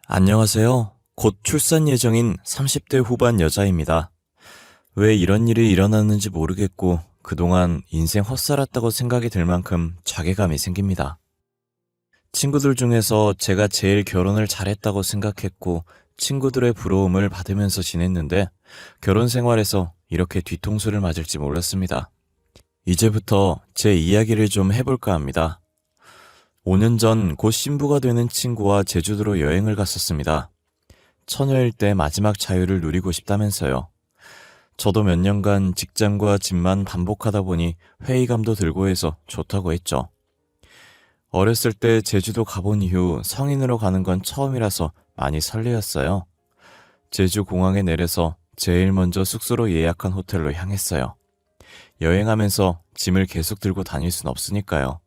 안녕하세요. 곧 출산 예정인 30대 후반 여자입니다. 왜 이런 일이 일어났는지 모르겠고 그동안 인생 헛살았다고 생각이 들 만큼 자괴감이 생깁니다. 친구들 중에서 제가 제일 결혼을 잘했다고 생각했고 친구들의 부러움을 받으면서 지냈는데 결혼 생활에서 이렇게 뒤통수를 맞을지 몰랐습니다. 이제부터 제 이야기를 좀 해볼까 합니다. 5년 전 곧 신부가 되는 친구와 제주도로 여행을 갔었습니다. 처녀일 때 마지막 자유를 누리고 싶다면서요. 저도 몇 년간 직장과 집만 반복하다 보니 회의감도 들고 해서 좋다고 했죠. 어렸을 때 제주도 가본 이후 성인으로 가는 건 처음이라서 많이 설레었어요. 제주 공항에 내려서 제일 먼저 숙소로 예약한 호텔로 향했어요. 여행하면서 짐을 계속 들고 다닐 순 없으니까요.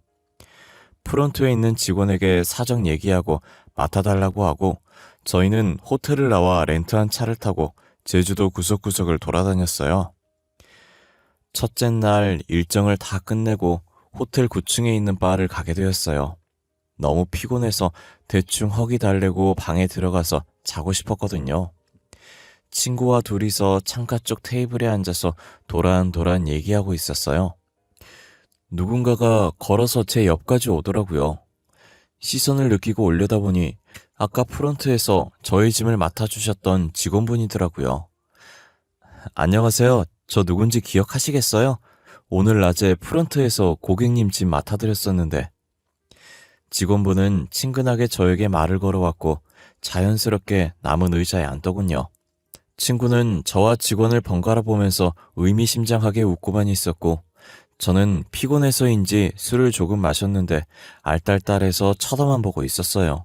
프론트에 있는 직원에게 사정 얘기하고 맡아달라고 하고 저희는 호텔을 나와 렌트한 차를 타고 제주도 구석구석을 돌아다녔어요. 첫째 날 일정을 다 끝내고 호텔 9층에 있는 바를 가게 되었어요. 너무 피곤해서 대충 허기 달래고 방에 들어가서 자고 싶었거든요. 친구와 둘이서 창가 쪽 테이블에 앉아서 도란도란 얘기하고 있었어요. 누군가가 걸어서 제 옆까지 오더라고요. 시선을 느끼고 올려다보니 아까 프론트에서 저희 짐을 맡아주셨던 직원분이더라고요. 안녕하세요. 저 누군지 기억하시겠어요? 오늘 낮에 프론트에서 고객님 짐 맡아드렸었는데. 직원분은 친근하게 저에게 말을 걸어왔고 자연스럽게 남은 의자에 앉더군요. 친구는 저와 직원을 번갈아 보면서 의미심장하게 웃고만 있었고 저는 피곤해서인지 술을 조금 마셨는데 알딸딸해서 쳐다만 보고 있었어요.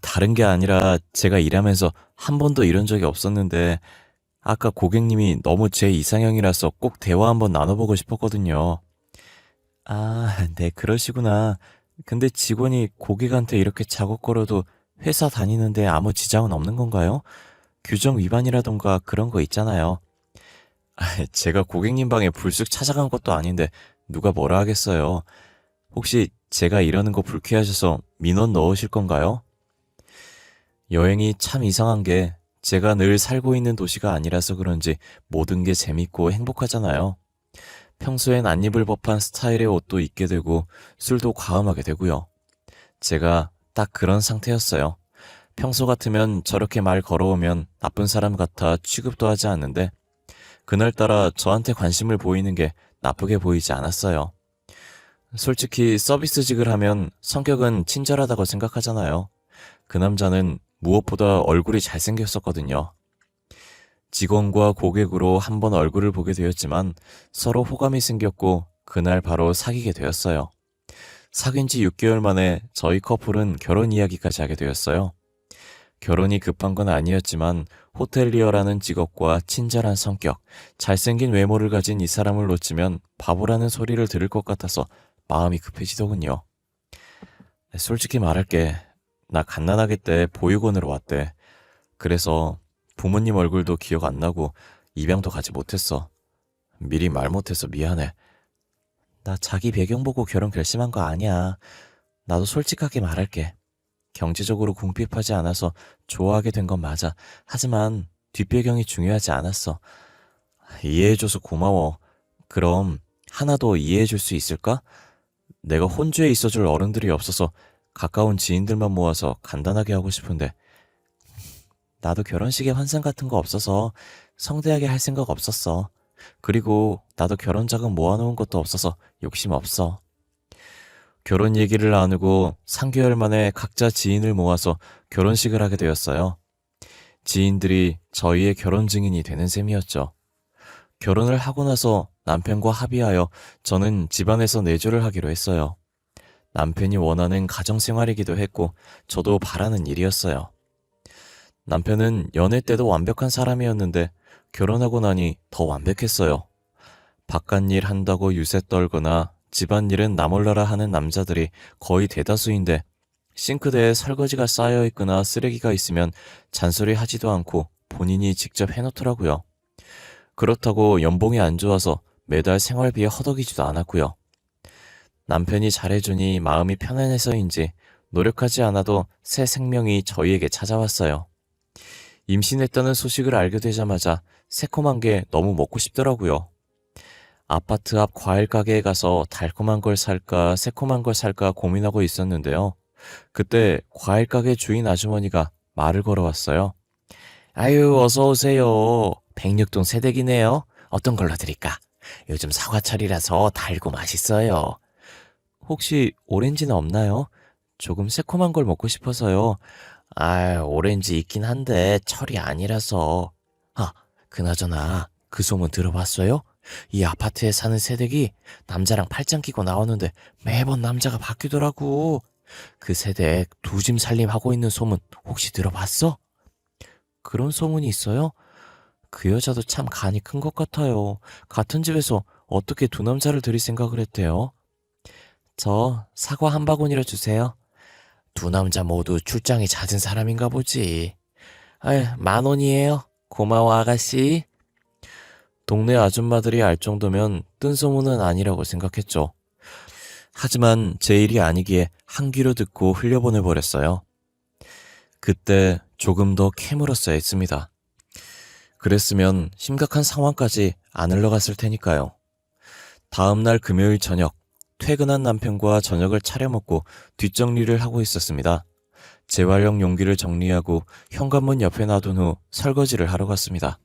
다른 게 아니라 제가 일하면서 한 번도 이런 적이 없었는데 아까 고객님이 너무 제 이상형이라서 꼭 대화 한번 나눠보고 싶었거든요. 네, 그러시구나. 근데 직원이 고객한테 이렇게 작업걸어도 회사 다니는데 아무 지장은 없는 건가요? 규정 위반이라던가 그런 거 있잖아요. 제가 고객님 방에 불쑥 찾아간 것도 아닌데 누가 뭐라 하겠어요. 혹시 제가 이러는 거 불쾌하셔서 민원 넣으실 건가요? 여행이 참 이상한 게 제가 늘 살고 있는 도시가 아니라서 그런지 모든 게 재밌고 행복하잖아요. 평소엔 안 입을 법한 스타일의 옷도 입게 되고 술도 과음하게 되고요. 제가 딱 그런 상태였어요. 평소 같으면 저렇게 말 걸어오면 나쁜 사람 같아 취급도 하지 않는데 그날따라 저한테 관심을 보이는 게 나쁘게 보이지 않았어요. 솔직히 서비스직을 하면 성격은 친절하다고 생각하잖아요. 그 남자는 무엇보다 얼굴이 잘생겼었거든요. 직원과 고객으로 한 번 얼굴을 보게 되었지만 서로 호감이 생겼고 그날 바로 사귀게 되었어요. 사귄 지 6개월 만에 저희 커플은 결혼 이야기까지 하게 되었어요. 결혼이 급한 건 아니었지만 호텔리어라는 직업과 친절한 성격, 잘생긴 외모를 가진 이 사람을 놓치면 바보라는 소리를 들을 것 같아서 마음이 급해지더군요. 솔직히 말할게. 나 갓난아기 때 보육원으로 왔대. 그래서 부모님 얼굴도 기억 안 나고 입양도 가지 못했어. 미리 말 못해서 미안해. 나 자기 배경 보고 결혼 결심한 거 아니야. 나도 솔직하게 말할게. 경제적으로 궁핍하지 않아서 좋아하게 된 건 맞아. 하지만 뒷배경이 중요하지 않았어. 이해해줘서 고마워. 그럼 하나 더 이해해줄 수 있을까? 내가 혼주에 있어줄 어른들이 없어서 가까운 지인들만 모아서 간단하게 하고 싶은데 나도 결혼식에 환상 같은 거 없어서 성대하게 할 생각 없었어. 그리고 나도 결혼 자금 모아놓은 것도 없어서 욕심 없어. 결혼 얘기를 나누고 3개월 만에 각자 지인을 모아서 결혼식을 하게 되었어요. 지인들이 저희의 결혼 증인이 되는 셈이었죠. 결혼을 하고 나서 남편과 합의하여 저는 집안에서 내조를 하기로 했어요. 남편이 원하는 가정생활이기도 했고 저도 바라는 일이었어요. 남편은 연애 때도 완벽한 사람이었는데 결혼하고 나니 더 완벽했어요. 바깥일 한다고 유세 떨거나 집안일은 나 몰라라 하는 남자들이 거의 대다수인데 싱크대에 설거지가 쌓여있거나 쓰레기가 있으면 잔소리 하지도 않고 본인이 직접 해놓더라고요. 그렇다고 연봉이 안 좋아서 매달 생활비에 허덕이지도 않았고요. 남편이 잘해주니 마음이 편안해서인지 노력하지 않아도 새 생명이 저희에게 찾아왔어요. 임신했다는 소식을 알게 되자마자 새콤한 게 너무 먹고 싶더라고요. 아파트 앞 과일 가게에 가서 달콤한 걸 살까 새콤한 걸 살까 고민하고 있었는데요. 그때 과일 가게 주인 아주머니가 말을 걸어왔어요. 아유, 어서 오세요. 백육동 새댁이네요. 어떤 걸로 드릴까? 요즘 사과철이라서 달고 맛있어요. 혹시 오렌지는 없나요? 조금 새콤한 걸 먹고 싶어서요. 아, 오렌지 있긴 한데 철이 아니라서. 아, 그나저나 그 소문 들어봤어요? 이 아파트에 사는 새댁이 남자랑 팔짱 끼고 나오는데 매번 남자가 바뀌더라고. 그 새댁 두 짐 살림하고 있는 소문 혹시 들어봤어? 그런 소문이 있어요? 그 여자도 참 간이 큰 것 같아요. 같은 집에서 어떻게 두 남자를 들일 생각을 했대요? 저 사과 한 바구니로 주세요. 두 남자 모두 출장이 잦은 사람인가 보지. 아유, 10,000원이에요. 고마워, 아가씨. 동네 아줌마들이 알 정도면 뜬 소문은 아니라고 생각했죠. 하지만 제 일이 아니기에 한 귀로 듣고 흘려보내버렸어요. 그때 조금 더 캐물었어야 했습니다. 그랬으면 심각한 상황까지 안 흘러갔을 테니까요. 다음날 금요일 저녁, 퇴근한 남편과 저녁을 차려 먹고 뒷정리를 하고 있었습니다. 재활용 용기를 정리하고 현관문 옆에 놔둔 후 설거지를 하러 갔습니다.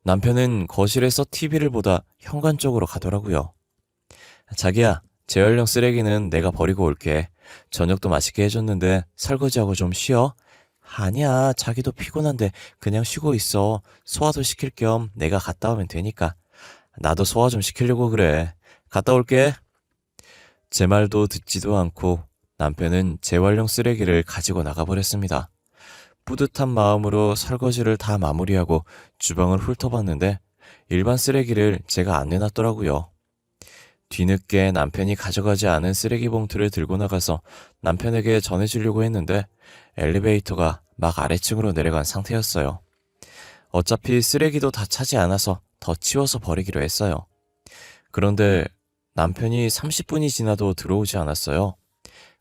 남편은 거실에서 TV를 보다 현관 쪽으로 가더라고요. 자기야, 재활용 쓰레기는 내가 버리고 올게. 저녁도 맛있게 해줬는데 설거지하고 좀 쉬어. 아니야, 자기도 피곤한데 그냥 쉬고 있어. 소화도 시킬 겸 내가 갔다 오면 되니까. 나도 소화 좀 시키려고 그래. 갔다 올게. 제 말도 듣지도 않고 남편은 재활용 쓰레기를 가지고 나가버렸습니다. 뿌듯한 마음으로 설거지를 다 마무리하고 주방을 훑어봤는데 일반 쓰레기를 제가 안 내놨더라고요. 뒤늦게 남편이 가져가지 않은 쓰레기 봉투를 들고 나가서 남편에게 전해주려고 했는데 엘리베이터가 막 아래층으로 내려간 상태였어요. 어차피 쓰레기도 다 차지 않아서 더 치워서 버리기로 했어요. 그런데 남편이 30분이 지나도 들어오지 않았어요.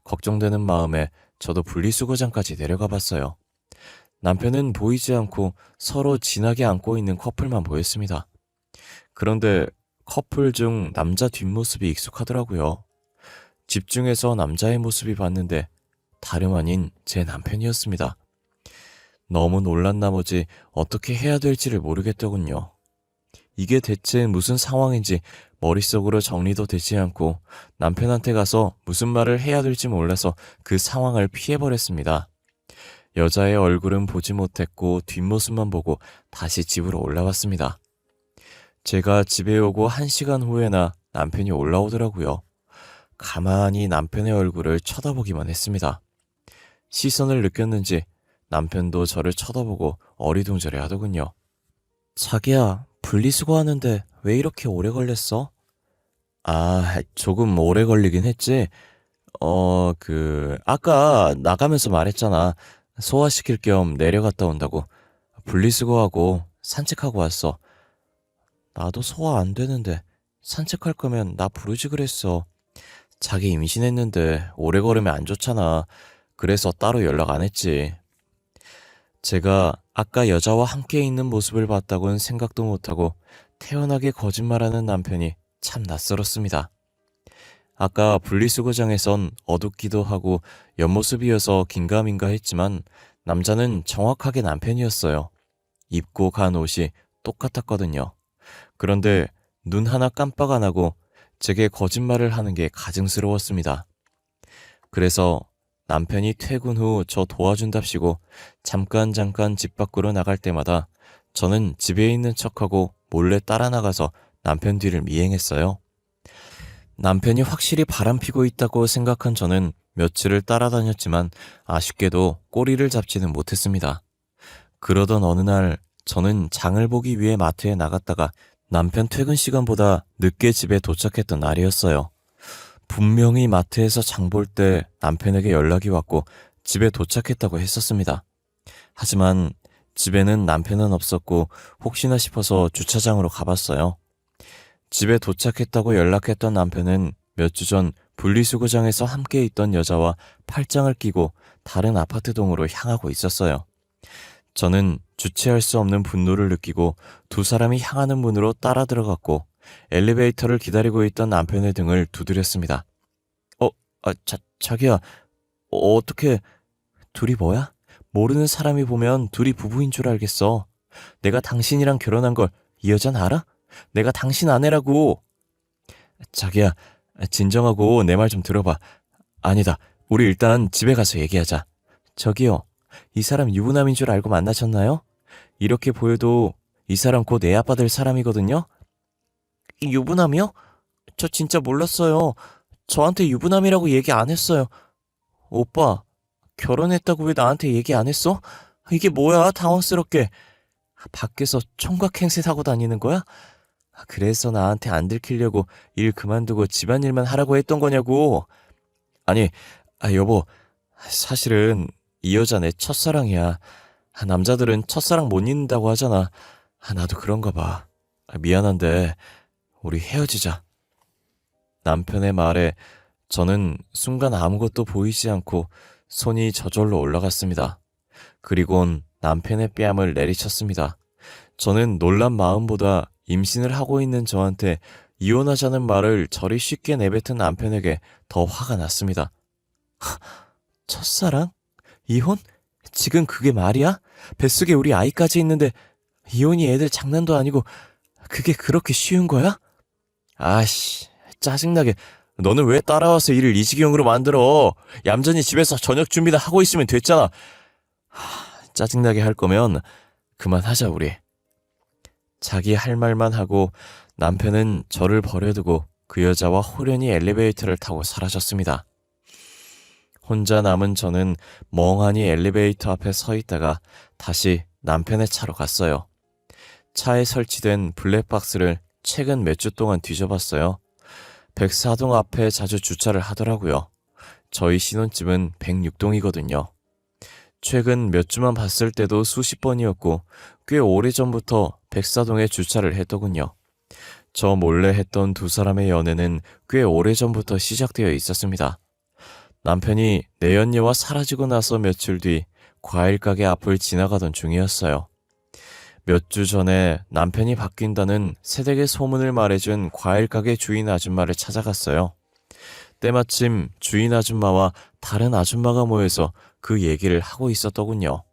걱정되는 마음에 저도 분리수거장까지 내려가 봤어요. 남편은 보이지 않고 서로 진하게 안고 있는 커플만 보였습니다. 그런데 커플 중 남자 뒷모습이 익숙하더라고요. 집중해서 남자의 모습이 봤는데 다름 아닌 제 남편이었습니다. 너무 놀란 나머지 어떻게 해야 될지를 모르겠더군요. 이게 대체 무슨 상황인지 머릿속으로 정리도 되지 않고 남편한테 가서 무슨 말을 해야 될지 몰라서 그 상황을 피해버렸습니다. 여자의 얼굴은 보지 못했고 뒷모습만 보고 다시 집으로 올라왔습니다. 제가 집에 오고 1시간 후에나 남편이 올라오더라고요. 가만히 남편의 얼굴을 쳐다보기만 했습니다. 시선을 느꼈는지 남편도 저를 쳐다보고 어리둥절해 하더군요. 자기야, 분리수거하는데 왜 이렇게 오래 걸렸어? 아, 조금 오래 걸리긴 했지. 아까 나가면서 말했잖아. 소화시킬 겸 내려갔다 온다고. 분리수거하고 산책하고 왔어. 나도 소화 안 되는데 산책할 거면 나 부르지 그랬어. 자기 임신했는데 오래 걸으면 안 좋잖아. 그래서 따로 연락 안 했지. 제가 아까 여자와 함께 있는 모습을 봤다고는 생각도 못하고 태연하게 거짓말하는 남편이 참 낯설었습니다. 아까 분리수거장에선 어둡기도 하고 옆모습이어서 긴가민가 했지만 남자는 정확하게 남편이었어요. 입고 간 옷이 똑같았거든요. 그런데 눈 하나 깜빡 안 하고 제게 거짓말을 하는 게 가증스러웠습니다. 그래서 남편이 퇴근 후 저 도와준답시고 잠깐 집 밖으로 나갈 때마다 저는 집에 있는 척하고 몰래 따라 나가서 남편 뒤를 미행했어요. 남편이 확실히 바람피고 있다고 생각한 저는 며칠을 따라다녔지만 아쉽게도 꼬리를 잡지는 못했습니다. 그러던 어느 날 저는 장을 보기 위해 마트에 나갔다가 남편 퇴근 시간보다 늦게 집에 도착했던 날이었어요. 분명히 마트에서 장 볼 때 남편에게 연락이 왔고 집에 도착했다고 했었습니다. 하지만 집에는 남편은 없었고 혹시나 싶어서 주차장으로 가봤어요. 집에 도착했다고 연락했던 남편은 몇 주 전 분리수거장에서 함께 있던 여자와 팔짱을 끼고 다른 아파트 동으로 향하고 있었어요. 저는 주체할 수 없는 분노를 느끼고 두 사람이 향하는 문으로 따라 들어갔고 엘리베이터를 기다리고 있던 남편의 등을 두드렸습니다. 자기야, 어떻게 둘이 뭐야? 모르는 사람이 보면 둘이 부부인 줄 알겠어. 내가 당신이랑 결혼한 걸 이 여잔 알아? 내가 당신 아내라고. 자기야, 진정하고 내 말 좀 들어봐. 아니다, 우리 일단 집에 가서 얘기하자. 저기요, 이 사람 유부남인 줄 알고 만나셨나요? 이렇게 보여도 이 사람 곧 애 아빠 될 사람이거든요? 유부남이요? 저 진짜 몰랐어요. 저한테 유부남이라고 얘기 안 했어요. 오빠, 결혼했다고 왜 나한테 얘기 안 했어? 이게 뭐야, 당황스럽게. 밖에서 총각 행세 하고 다니는 거야? 그래서 나한테 안 들키려고 일 그만두고 집안일만 하라고 했던 거냐고. 아니, 여보, 사실은 이 여자 내 첫사랑이야. 남자들은 첫사랑 못 잊는다고 하잖아. 나도 그런가 봐. 미안한데 우리 헤어지자. 남편의 말에 저는 순간 아무것도 보이지 않고 손이 저절로 올라갔습니다. 그리곤 남편의 뺨을 내리쳤습니다. 저는 놀란 마음보다 임신을 하고 있는 저한테 이혼하자는 말을 저리 쉽게 내뱉은 남편에게 더 화가 났습니다. 첫사랑? 이혼? 지금 그게 말이야? 뱃속에 우리 아이까지 있는데 이혼이 애들 장난도 아니고 그게 그렇게 쉬운 거야? 아씨, 짜증나게. 너는 왜 따라와서 일을 이 지경으로 만들어? 얌전히 집에서 저녁 준비나 하고 있으면 됐잖아. 짜증나게 할 거면 그만하자 우리. 자기 할 말만 하고 남편은 저를 버려두고 그 여자와 호련히 엘리베이터를 타고 사라졌습니다. 혼자 남은 저는 멍하니 엘리베이터 앞에 서 있다가 다시 남편의 차로 갔어요. 차에 설치된 블랙박스를 최근 몇 주 동안 뒤져봤어요. 104동 앞에 자주 주차를 하더라고요. 저희 신혼집은 106동이거든요. 최근 몇 주만 봤을 때도 수십 번이었고 꽤 오래전부터 104동에 주차를 했더군요. 저 몰래 했던 두 사람의 연애는 꽤 오래전부터 시작되어 있었습니다. 남편이 내연녀와 사라지고 나서 며칠 뒤 과일 가게 앞을 지나가던 중이었어요. 몇 주 전에 남편이 바뀐다는 새댁의 소문을 말해준 과일 가게 주인 아줌마를 찾아갔어요. 때마침 주인 아줌마와 다른 아줌마가 모여서 그 얘기를 하고 있었더군요.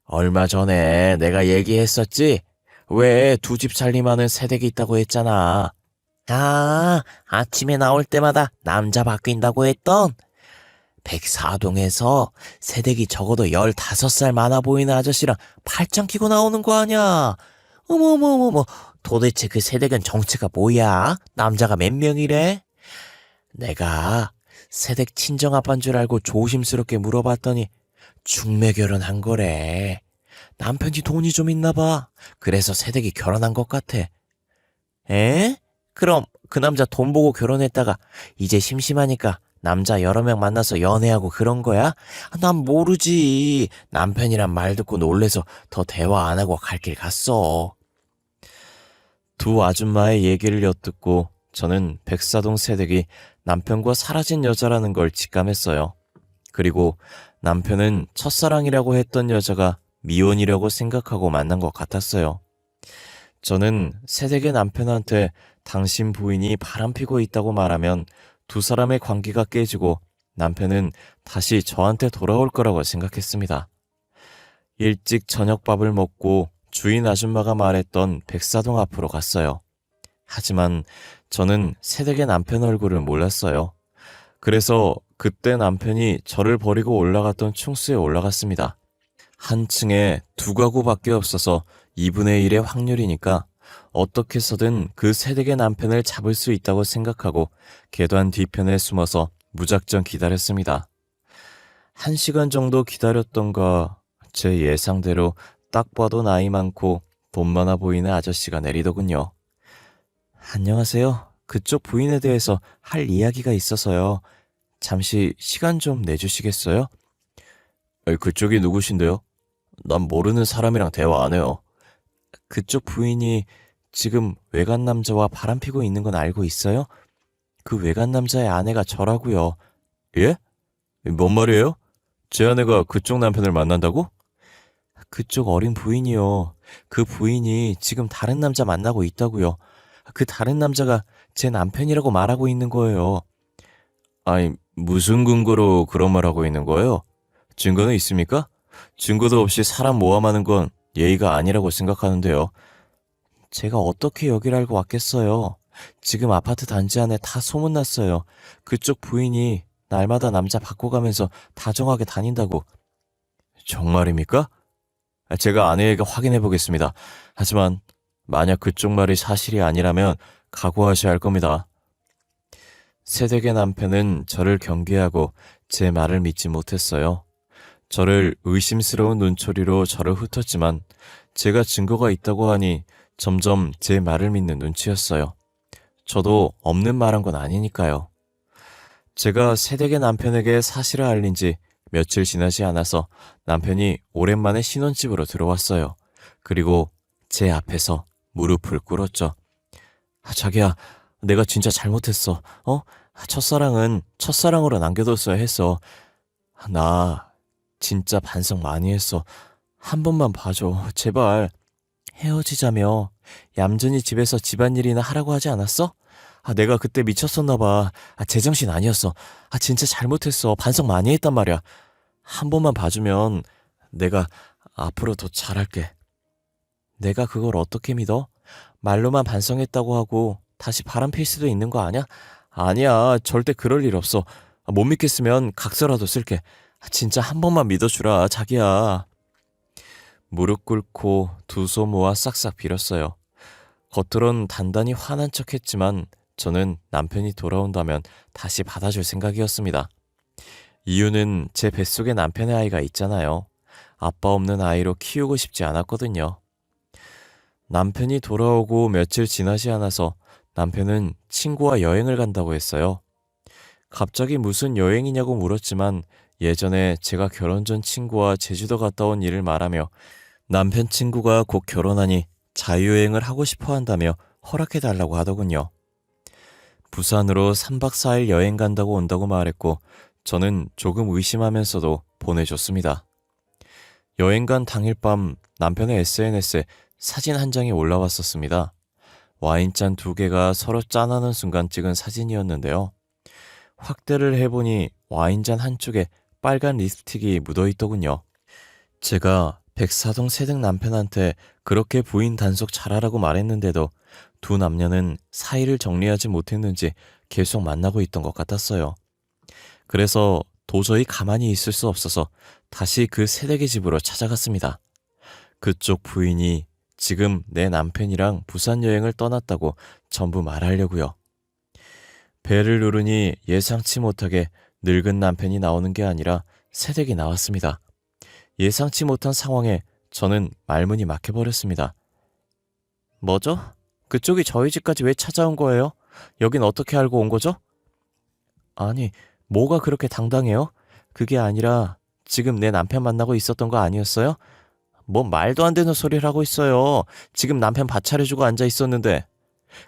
얼마 전에 내가 얘기했었지? 왜 두 집 살림하는 새댁이 있다고 했잖아. 아침에 나올 때마다 남자 바뀐다고 했던? 104동에서 새댁이 적어도 15살 많아 보이는 아저씨랑 팔짱 끼고 나오는 거 아냐? 어머머머머, 도대체 그 새댁은 정체가 뭐야? 남자가 몇 명이래? 내가 새댁 친정아빠인 줄 알고 조심스럽게 물어봤더니 중매 결혼한 거래. 남편이 돈이 좀 있나 봐. 그래서 새댁이 결혼한 것 같아. 에? 그럼 그 남자 돈 보고 결혼했다가 이제 심심하니까 남자 여러 명 만나서 연애하고 그런 거야? 난 모르지. 남편이란 말 듣고 놀래서 더 대화 안 하고 갈 길 갔어. 두 아줌마의 얘기를 엿듣고 저는 104동 새댁이 남편과 사라진 여자라는 걸 직감했어요. 그리고 남편은 첫사랑이라고 했던 여자가 미혼이라고 생각하고 만난 것 같았어요. 저는 새댁의 남편한테 당신 부인이 바람피고 있다고 말하면 두 사람의 관계가 깨지고 남편은 다시 저한테 돌아올 거라고 생각했습니다. 일찍 저녁밥을 먹고 주인 아줌마가 말했던 104동 앞으로 갔어요. 하지만 저는 새댁의 남편 얼굴을 몰랐어요. 그래서 그때 남편이 저를 버리고 올라갔던 충수에 올라갔습니다. 한 층에 두 가구밖에 없어서 2분의 1의 확률이니까 어떻게 해서든 그 새댁의 남편을 잡을 수 있다고 생각하고 계단 뒤편에 숨어서 무작정 기다렸습니다. 1시간 정도 기다렸던가 제 예상대로 딱 봐도 나이 많고 돈 많아 보이는 아저씨가 내리더군요. 안녕하세요. 그쪽 부인에 대해서 할 이야기가 있어서요. 잠시 시간 좀 내주시겠어요? 그쪽이 누구신데요? 난 모르는 사람이랑 대화 안 해요. 그쪽 부인이 지금 외간 남자와 바람피고 있는 건 알고 있어요? 그 외간 남자의 아내가 저라고요. 예? 뭔 말이에요? 제 아내가 그쪽 남편을 만난다고? 그쪽 어린 부인이요. 그 부인이 지금 다른 남자 만나고 있다고요. 그 다른 남자가 제 남편이라고 말하고 있는 거예요. 아니, 무슨 근거로 그런 말 하고 있는 거예요? 증거는 있습니까? 증거도 없이 사람 모함하는 건 예의가 아니라고 생각하는데요. 제가 어떻게 여길 알고 왔겠어요? 지금 아파트 단지 안에 다 소문났어요. 그쪽 부인이 날마다 남자 바꿔가면서 다정하게 다닌다고. 정말입니까? 제가 아내에게 확인해 보겠습니다. 하지만 만약 그쪽 말이 사실이 아니라면 각오하셔야 할 겁니다. 새댁의 남편은 저를 경계하고 제 말을 믿지 못했어요. 저를 의심스러운 눈초리로 저를 훑었지만 제가 증거가 있다고 하니 점점 제 말을 믿는 눈치였어요. 저도 없는 말 한 건 아니니까요. 제가 새댁의 남편에게 사실을 알린 지 며칠 지나지 않아서 남편이 오랜만에 신혼집으로 들어왔어요. 그리고 제 앞에서 무릎을 꿇었죠. 자기야, 내가 진짜 잘못했어. 첫사랑은 첫사랑으로 남겨뒀어야 했어. 나 진짜 반성 많이 했어. 한 번만 봐줘. 제발. 헤어지자며 얌전히 집에서 집안일이나 하라고 하지 않았어? 내가 그때 미쳤었나 봐. 제정신 아니었어. 진짜 잘못했어. 반성 많이 했단 말이야. 한 번만 봐주면 내가 앞으로 더 잘할게. 내가 그걸 어떻게 믿어? 말로만 반성했다고 하고 다시 바람필 수도 있는 거 아니야? 아니야. 절대 그럴 일 없어. 못 믿겠으면 각서라도 쓸게. 진짜 한 번만 믿어주라, 자기야. 무릎 꿇고 두 손 모아 싹싹 빌었어요. 겉으론 단단히 화난 척 했지만 저는 남편이 돌아온다면 다시 받아줄 생각이었습니다. 이유는 제 뱃속에 남편의 아이가 있잖아요. 아빠 없는 아이로 키우고 싶지 않았거든요. 남편이 돌아오고 며칠 지나지 않아서 남편은 친구와 여행을 간다고 했어요. 갑자기 무슨 여행이냐고 물었지만 예전에 제가 결혼 전 친구와 제주도 갔다 온 일을 말하며 남편 친구가 곧 결혼하니 자유여행을 하고 싶어 한다며 허락해달라고 하더군요. 부산으로 3박 4일 여행 간다고 온다고 말했고 저는 조금 의심하면서도 보내줬습니다. 여행 간 당일 밤 남편의 SNS에 사진 한 장이 올라왔었습니다. 와인잔 2개가 서로 짠하는 순간 찍은 사진이었는데요. 확대를 해보니 와인잔 한쪽에 빨간 립스틱이 묻어있더군요. 제가 백사동 새댁 남편한테 그렇게 부인 단속 잘하라고 말했는데도 두 남녀는 사이를 정리하지 못했는지 계속 만나고 있던 것 같았어요. 그래서 도저히 가만히 있을 수 없어서 다시 그 새댁의 집으로 찾아갔습니다. 그쪽 부인이 지금 내 남편이랑 부산 여행을 떠났다고 전부 말하려고요. 배를 누르니 예상치 못하게 늙은 남편이 나오는 게 아니라 새댁이 나왔습니다. 예상치 못한 상황에 저는 말문이 막혀버렸습니다. 뭐죠? 그쪽이 저희 집까지 왜 찾아온 거예요? 여긴 어떻게 알고 온 거죠? 아니, 뭐가 그렇게 당당해요? 그게 아니라 지금 내 남편 만나고 있었던 거 아니었어요? 뭐 말도 안 되는 소리를 하고 있어요. 지금 남편 밥 차려주고 앉아 있었는데.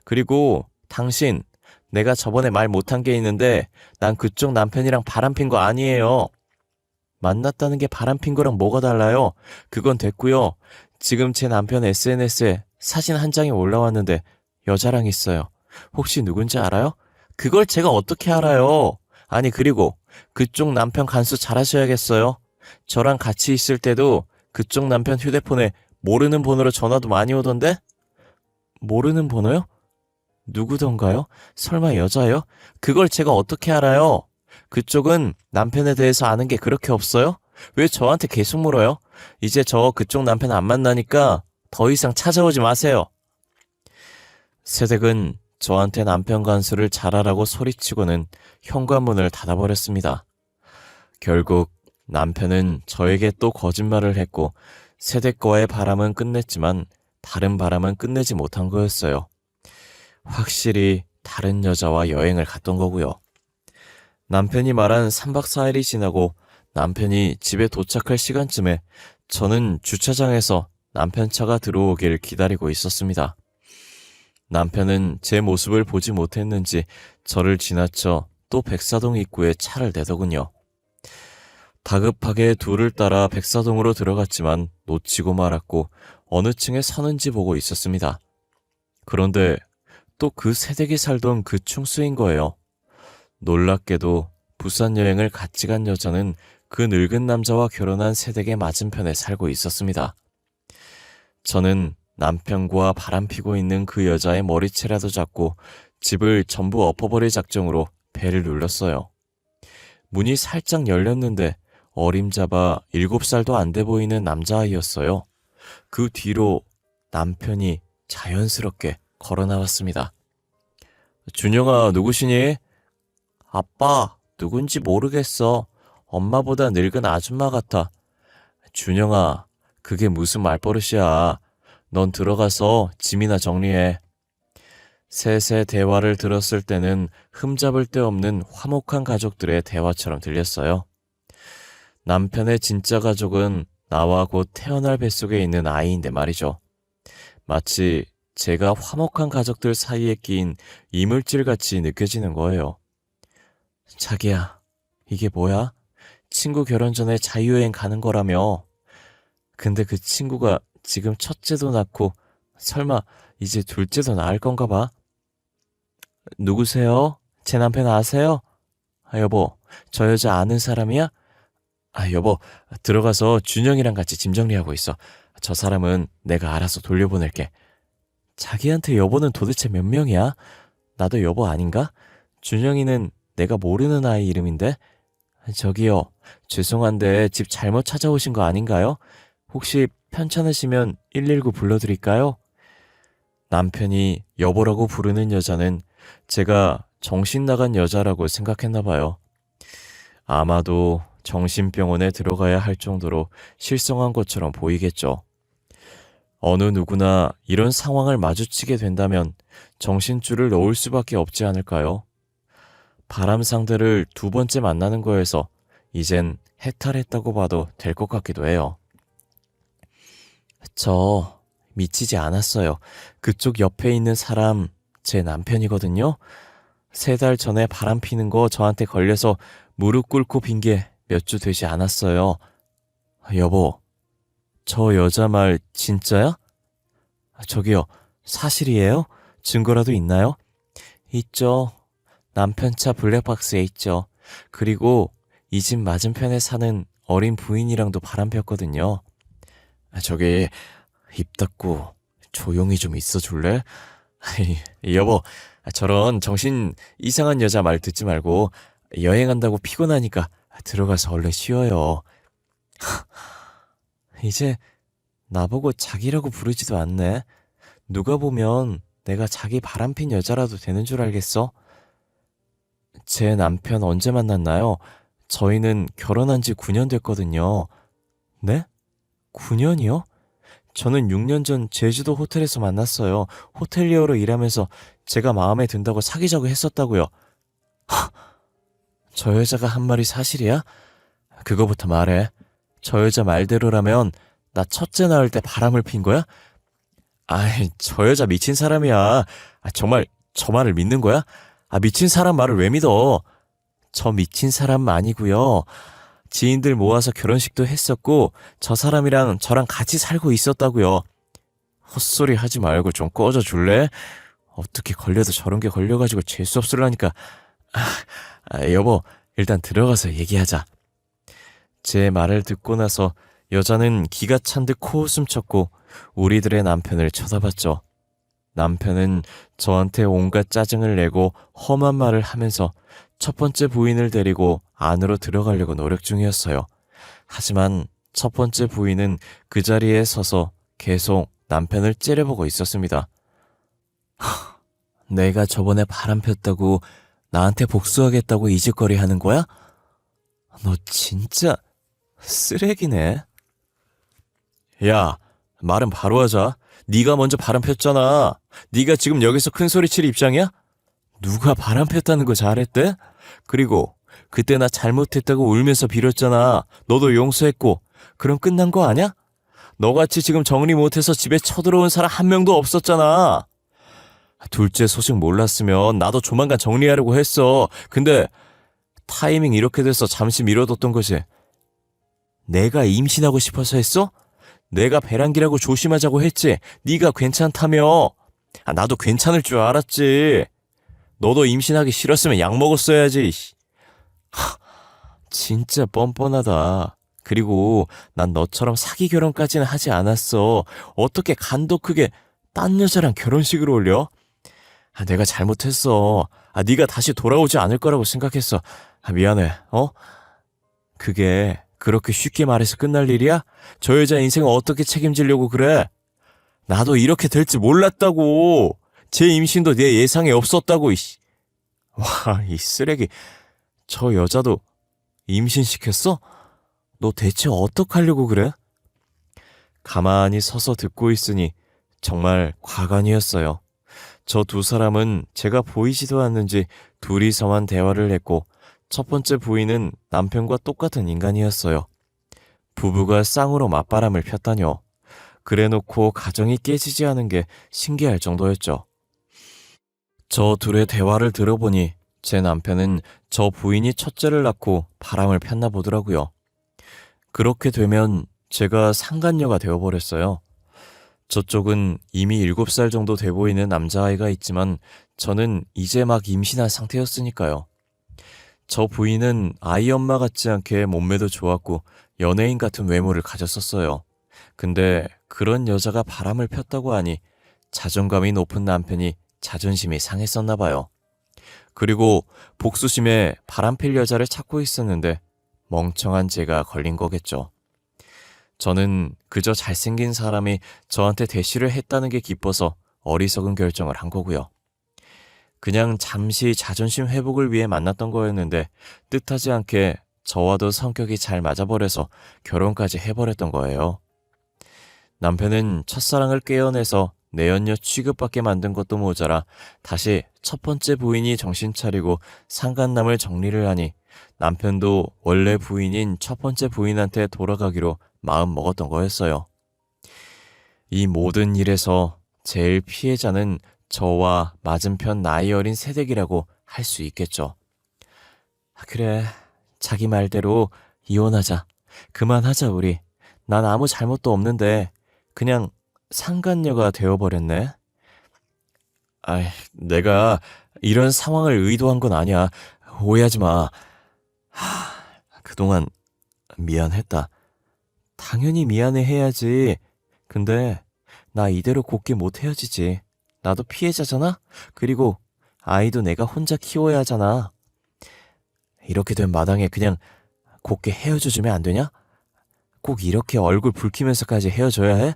그리고 당신, 내가 저번에 말 못한 게 있는데 난 그쪽 남편이랑 바람핀 거 아니에요. 만났다는 게 바람핀 거랑 뭐가 달라요? 그건 됐고요. 지금 제 남편 SNS에 사진 한 장이 올라왔는데 여자랑 있어요. 혹시 누군지 알아요? 그걸 제가 어떻게 알아요? 아니 그리고 그쪽 남편 간수 잘하셔야겠어요. 저랑 같이 있을 때도 그쪽 남편 휴대폰에 모르는 번호로 전화도 많이 오던데? 모르는 번호요? 누구던가요? 설마 여자요? 그걸 제가 어떻게 알아요? 그쪽은 남편에 대해서 아는 게 그렇게 없어요? 왜 저한테 계속 물어요? 이제 저 그쪽 남편 안 만나니까 더 이상 찾아오지 마세요. 새댁은 저한테 남편 간수를 잘하라고 소리치고는 현관문을 닫아버렸습니다. 결국 남편은 저에게 또 거짓말을 했고 새댁과의 바람은 끝냈지만 다른 바람은 끝내지 못한 거였어요. 확실히 다른 여자와 여행을 갔던 거고요. 남편이 말한 3박 4일이 지나고 남편이 집에 도착할 시간쯤에 저는 주차장에서 남편 차가 들어오길 기다리고 있었습니다. 남편은 제 모습을 보지 못했는지 저를 지나쳐 또 백사동 입구에 차를 대더군요. 다급하게 둘을 따라 백사동으로 들어갔지만 놓치고 말았고 어느 층에 사는지 보고 있었습니다. 그런데 또 그 새댁이 살던 그 충수인 거예요. 놀랍게도 부산 여행을 같이 간 여자는 그 늙은 남자와 결혼한 새댁의 맞은편에 살고 있었습니다. 저는 남편과 바람피고 있는 그 여자의 머리채라도 잡고 집을 전부 엎어버릴 작정으로 배를 눌렀어요. 문이 살짝 열렸는데 어림잡아 7살도 안 돼 보이는 남자아이였어요. 그 뒤로 남편이 자연스럽게 걸어 나왔습니다. 준영아, 누구시니? 아빠, 누군지 모르겠어. 엄마보다 늙은 아줌마 같아. 준영아, 그게 무슨 말버릇이야. 넌 들어가서 짐이나 정리해. 셋의 대화를 들었을 때는 흠잡을 데 없는 화목한 가족들의 대화처럼 들렸어요. 남편의 진짜 가족은 나와 곧 태어날 뱃속에 있는 아이인데 말이죠. 마치 제가 화목한 가족들 사이에 끼인 이물질같이 느껴지는 거예요. 자기야, 이게 뭐야? 친구 결혼 전에 자유여행 가는 거라며. 근데 그 친구가 지금 첫째도 낳고 설마 이제 둘째도 낳을 건가 봐. 누구세요? 제 남편 아세요? 여보, 저 여자 아는 사람이야? 여보, 들어가서 준영이랑 같이 짐 정리하고 있어. 저 사람은 내가 알아서 돌려보낼게. 자기한테 여보는 도대체 몇 명이야? 나도 여보 아닌가? 준영이는 내가 모르는 아이 이름인데? 저기요, 죄송한데 집 잘못 찾아오신 거 아닌가요? 혹시 편찮으시면 119 불러드릴까요? 남편이 여보라고 부르는 여자는 제가 정신 나간 여자라고 생각했나 봐요. 아마도 정신병원에 들어가야 할 정도로 실성한 것처럼 보이겠죠. 어느 누구나 이런 상황을 마주치게 된다면 정신줄을 놓을 수밖에 없지 않을까요? 바람 상대를 두 번째 만나는 거에서 이젠 해탈했다고 봐도 될 것 같기도 해요. 저 미치지 않았어요. 그쪽 옆에 있는 사람 제 남편이거든요. 3달 전에 바람 피는 거 저한테 걸려서 무릎 꿇고 빈 게 몇 주 되지 않았어요. 여보, 저 여자 말 진짜야? 저기요, 사실이에요? 증거라도 있나요? 있죠. 남편 차 블랙박스에 있죠. 그리고 이 집 맞은편에 사는 어린 부인이랑도 바람 폈거든요. 저기 입 닫고 조용히 좀 있어 줄래? 여보, 저런 정신 이상한 여자 말 듣지 말고 여행한다고 피곤하니까 들어가서 얼른 쉬어요. 이제 나보고 자기라고 부르지도 않네. 누가 보면 내가 자기 바람핀 여자라도 되는 줄 알겠어? 제 남편 언제 만났나요? 저희는 결혼한 지 9년 됐거든요. 네? 9년이요? 저는 6년 전 제주도 호텔에서 만났어요. 호텔리어로 일하면서 제가 마음에 든다고 사귀자고 했었다고요. 저 여자가 한 말이 사실이야? 그거부터 말해. 저 여자 말대로라면 나 첫째 낳을 때 바람을 핀 거야? 저 여자 미친 사람이야. 정말 저 말을 믿는 거야? 미친 사람 말을 왜 믿어? 저 미친 사람 아니고요. 지인들 모아서 결혼식도 했었고 저 사람이랑 저랑 같이 살고 있었다고요. 헛소리 하지 말고 좀 꺼져 줄래? 어떻게 걸려도 저런 게 걸려가지고 재수 없으려니까. 여보, 일단 들어가서 얘기하자. 제 말을 듣고 나서 여자는 기가 찬 듯 코웃음 쳤고 우리들의 남편을 쳐다봤죠. 남편은 저한테 온갖 짜증을 내고 험한 말을 하면서 첫 번째 부인을 데리고 안으로 들어가려고 노력 중이었어요. 하지만 첫 번째 부인은 그 자리에 서서 계속 남편을 째려보고 있었습니다. 내가 저번에 바람 폈다고 나한테 복수하겠다고 이 짓거리 하는 거야? 너 진짜 쓰레기네. 야, 말은 바로 하자. 네가 먼저 바람 폈잖아. 네가 지금 여기서 큰 소리 칠 입장이야? 누가 바람 폈다는 거 잘했대? 그리고 그때 나 잘못했다고 울면서 빌었잖아. 너도 용서했고. 그럼 끝난 거 아냐? 너같이 지금 정리 못해서 집에 쳐들어온 사람 한 명도 없었잖아. 둘째 소식 몰랐으면 나도 조만간 정리하려고 했어. 근데 타이밍 이렇게 돼서 잠시 미뤄뒀던 거지. 내가 임신하고 싶어서 했어? 내가 배란기라고 조심하자고 했지. 네가 괜찮다며. 나도 괜찮을 줄 알았지. 너도 임신하기 싫었으면 약 먹었어야지. 진짜 뻔뻔하다. 그리고 난 너처럼 사기 결혼까지는 하지 않았어. 어떻게 간도 크게 딴 여자랑 결혼식을 올려? 내가 잘못했어. 네가 다시 돌아오지 않을 거라고 생각했어. 미안해. 그게 그렇게 쉽게 말해서 끝날 일이야? 저 여자 인생을 어떻게 책임지려고 그래? 나도 이렇게 될지 몰랐다고. 제 임신도 내 예상에 없었다고. 와, 이 쓰레기. 저 여자도 임신시켰어? 너 대체 어떡하려고 그래? 가만히 서서 듣고 있으니 정말 과간이었어요. 저 두 사람은 제가 보이지도 않는지 둘이서만 대화를 했고 첫 번째 부인은 남편과 똑같은 인간이었어요. 부부가 쌍으로 맞바람을 폈다뇨. 그래놓고 가정이 깨지지 않은 게 신기할 정도였죠. 저 둘의 대화를 들어보니 제 남편은 저 부인이 첫째를 낳고 바람을 폈나 보더라고요. 그렇게 되면 제가 상간녀가 되어버렸어요. 저쪽은 이미 7살 정도 돼 보이는 남자아이가 있지만 저는 이제 막 임신한 상태였으니까요. 저 부인은 아이 엄마 같지 않게 몸매도 좋았고 연예인 같은 외모를 가졌었어요. 근데 그런 여자가 바람을 폈다고 하니 자존감이 높은 남편이 자존심이 상했었나 봐요. 그리고 복수심에 바람필 여자를 찾고 있었는데 멍청한 제가 걸린 거겠죠. 저는 그저 잘생긴 사람이 저한테 대시를 했다는 게 기뻐서 어리석은 결정을 한 거고요. 그냥 잠시 자존심 회복을 위해 만났던 거였는데 뜻하지 않게 저와도 성격이 잘 맞아버려서 결혼까지 해버렸던 거예요. 남편은 첫사랑을 깨어내서 내연녀 취급받게 만든 것도 모자라 다시 첫 번째 부인이 정신 차리고 상간남을 정리를 하니 남편도 원래 부인인 첫 번째 부인한테 돌아가기로 마음 먹었던 거였어요. 이 모든 일에서 제일 피해자는 저와 맞은편 나이 어린 새댁이라고 할 수 있겠죠. 그래, 자기 말대로 이혼하자. 그만하자 우리. 난 아무 잘못도 없는데 그냥 상간녀가 되어버렸네. 내가 이런 상황을 의도한 건 아니야. 오해하지 마. 그동안 미안했다. 당연히 미안해 해야지. 근데 나 이대로 곱게 못 헤어지지. 나도 피해자잖아? 그리고 아이도 내가 혼자 키워야 하잖아. 이렇게 된 마당에 그냥 곱게 헤어져주면 안 되냐? 꼭 이렇게 얼굴 붉히면서까지 헤어져야 해?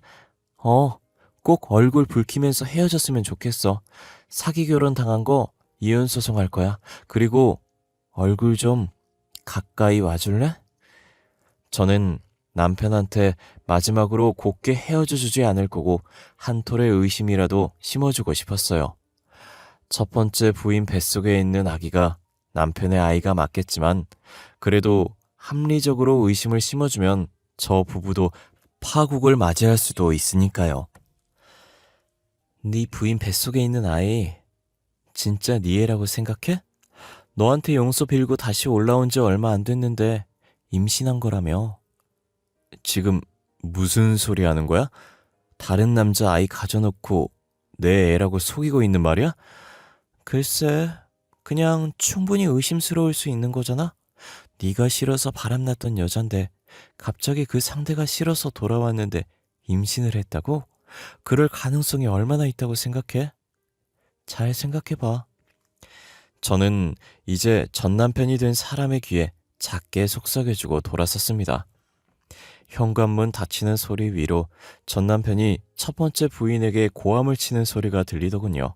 꼭 얼굴 붉히면서 헤어졌으면 좋겠어. 사기 결혼 당한 거 이혼 소송할 거야. 그리고 얼굴 좀 가까이 와줄래? 저는 남편한테 마지막으로 곱게 헤어져 주지 않을 거고 한 톨의 의심이라도 심어주고 싶었어요. 첫 번째 부인 뱃속에 있는 아기가 남편의 아이가 맞겠지만 그래도 합리적으로 의심을 심어주면 저 부부도 파국을 맞이할 수도 있으니까요. 네 부인 뱃속에 있는 아이 진짜 네 애라고 생각해? 너한테 용서 빌고 다시 올라온 지 얼마 안 됐는데 임신한 거라며. 지금 무슨 소리 하는 거야? 다른 남자 아이 가져놓고 내 애라고 속이고 있는 말이야? 글쎄, 그냥 충분히 의심스러울 수 있는 거잖아? 네가 싫어서 바람났던 여잔데 갑자기 그 상대가 싫어서 돌아왔는데 임신을 했다고? 그럴 가능성이 얼마나 있다고 생각해? 잘 생각해봐. 저는 이제 전 남편이 된 사람의 귀에 작게 속삭여주고 돌아섰습니다. 현관문 닫히는 소리 위로 전 남편이 첫 번째 부인에게 고함을 치는 소리가 들리더군요.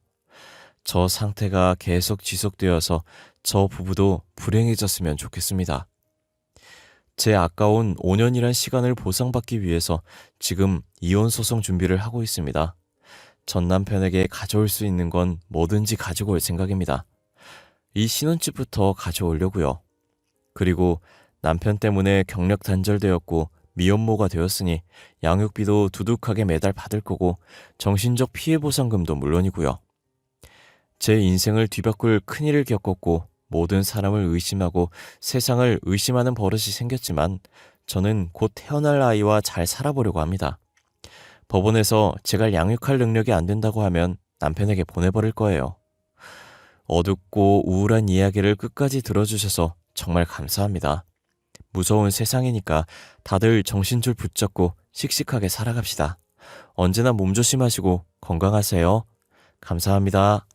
저 상태가 계속 지속되어서 저 부부도 불행해졌으면 좋겠습니다. 제 아까운 5년이란 시간을 보상받기 위해서 지금 이혼 소송 준비를 하고 있습니다. 전 남편에게 가져올 수 있는 건 뭐든지 가지고 올 생각입니다. 이 신혼집부터 가져오려고요. 그리고 남편 때문에 경력 단절되었고 미혼모가 되었으니 양육비도 두둑하게 매달 받을 거고 정신적 피해 보상금도 물론이고요. 제 인생을 뒤바꿀 큰일을 겪었고 모든 사람을 의심하고 세상을 의심하는 버릇이 생겼지만 저는 곧 태어날 아이와 잘 살아보려고 합니다. 법원에서 제가 양육할 능력이 안 된다고 하면 남편에게 보내버릴 거예요. 어둡고 우울한 이야기를 끝까지 들어주셔서 정말 감사합니다. 무서운 세상이니까 다들 정신줄 붙잡고 씩씩하게 살아갑시다. 언제나 몸조심하시고 건강하세요. 감사합니다.